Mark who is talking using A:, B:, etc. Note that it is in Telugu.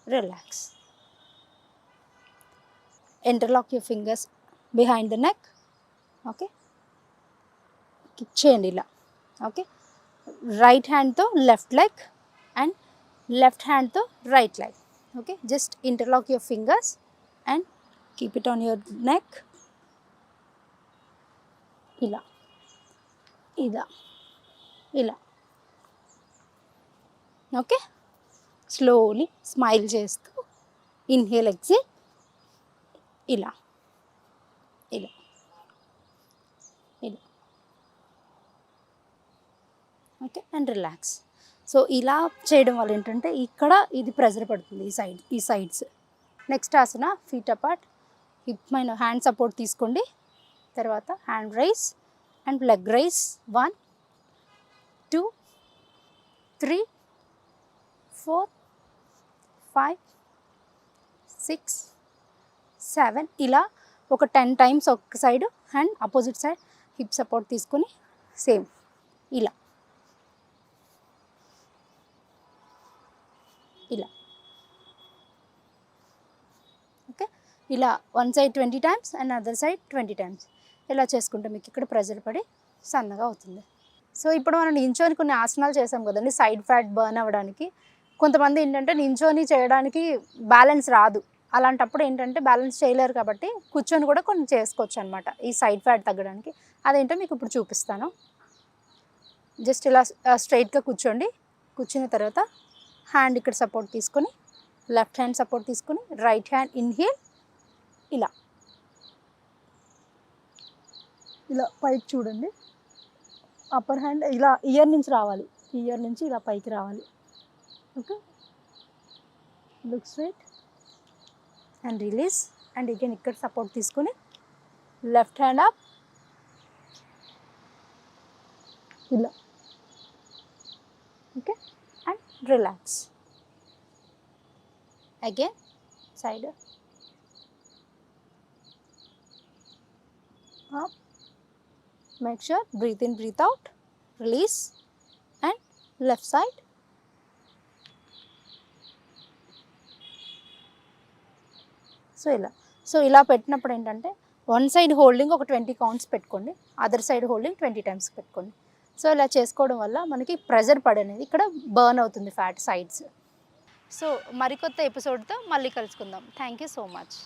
A: Relax. Interlock your fingers behind the neck. Okay, kick చేయండి ఇలా. ఓకే, రైట్ హ్యాండ్తో లెఫ్ట్ లెగ్ అండ్ లెఫ్ట్ హ్యాండ్తో right leg. Okay, just interlock your fingers and keep it on your neck. ఇలా ఇలా ఇలా. ఓకే, స్లోలీ స్మైల్ చేస్తూ ఇన్హేల్ ఎక్సేల్. ఇలా ఇలా ఇలా. Okay, and relax. సో ఇలా చేయడం వల్ల ఏంటంటే ఇక్కడ ఇది ప్రెజర్ పడుతుంది ఈ సైడ్స్. నెక్స్ట్ ఆసన ఫీట్ అపార్ట్, హిప్ పైన హ్యాండ్ సపోర్ట్ తీసుకోండి. తర్వాత hand raise and leg rice. 1 2 3 4 5 6 7 ఇలా ఒక 10 టైమ్స్ ఒక side and opposite side hip support తీసుకొని సేమ్ ఇలా ఇలా. ఓకే, ఇలా one side 20 times and other side 20 times. ఇలా చేసుకుంటే మీకు ఇక్కడ ప్రెజర్ పడి సన్నగా అవుతుంది. సో ఇప్పుడు మనం నించొని కొన్ని ఆసనాలు చేసాం కదండి సైడ్ ఫ్యాట్ బర్న్ అవ్వడానికి. కొంతమంది ఏంటంటే నించొని చేయడానికి బ్యాలెన్స్ రాదు. అలాంటప్పుడు ఏంటంటే బ్యాలెన్స్ చేయలేరు కాబట్టి కూర్చొని కూడా కొన్ని చేసుకోవచ్చు అనమాట ఈ సైడ్ ఫ్యాట్ తగ్గడానికి. అదేంటో మీకు ఇప్పుడు చూపిస్తాను. జస్ట్ ఇలా స్ట్రైట్గా కూర్చోండి. కూర్చున్న తర్వాత హ్యాండ్ ఇక్కడ సపోర్ట్ తీసుకొని, లెఫ్ట్ హ్యాండ్ సపోర్ట్ తీసుకొని, రైట్ హ్యాండ్ ఇన్హేల్ ఇలా ఇలా పైకి చూడండి. అప్పర్ హ్యాండ్ ఇలా ఇయర్ నుంచి రావాలి, ఇయర్ నుంచి ఇలా పైకి రావాలి. Okay, look straight and release. And again ఇక్కడ సపోర్ట్ తీసుకొని లెఫ్ట్ హ్యాండ్ అప్ ఇలా. Okay, and relax. Again side up. Make sure breathe in, breathe out, release and left side. So ఇలా పెట్టినప్పుడు ఏంటంటే వన్ సైడ్ హోల్డింగ్ ఒక 20 కౌంట్స్ పెట్టుకోండి, అదర్ సైడ్ హోల్డింగ్ 20 టైమ్స్ పెట్టుకోండి. సో ఇలా చేసుకోవడం వల్ల మనకి ప్రెజర్ పడనేది ఇక్కడ బర్న్ అవుతుంది ఫ్యాట్ సైడ్స్. సో మరికొత్త ఎపిసోడ్తో మళ్ళీ కలుసుకుందాం. Thank you so much.